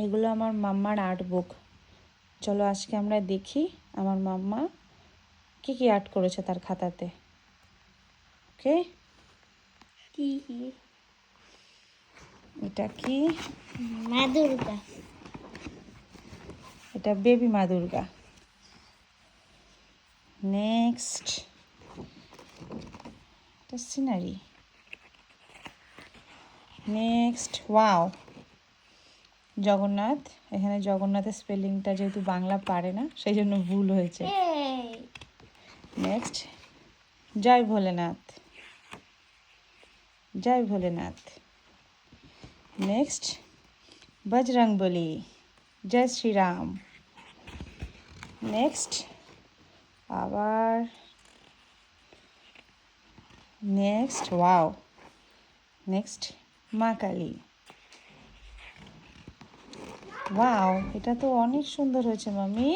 এগুলো আমার মাম্মার আর্ট বুক। চলো আজকে আমরা দেখি আমার মাম্মা কি কি আর্ট করেছে তার খাতাতে। ওকে, এটা কি? মা দুর্গা। এটা বেবি মা দুর্গা। নেক্সট এটা সিনারি। Next wow, Jagannath. এখানে জগন্নাথের স্পেলিংটা যেহেতু বাংলা পারে না সেই জন্য ভুল হয়েছে। নেক্সট জয় ভোলেনাথ, জয় ভোলেনাথ। নেক্সট বজরংবলী, জয় শ্রীরাম। নেক্সট আবার নেক্সট ওয়াও, নেক্সট মা কালী। ওয়াও, এটা তো অনেক সুন্দর হয়েছে মামি।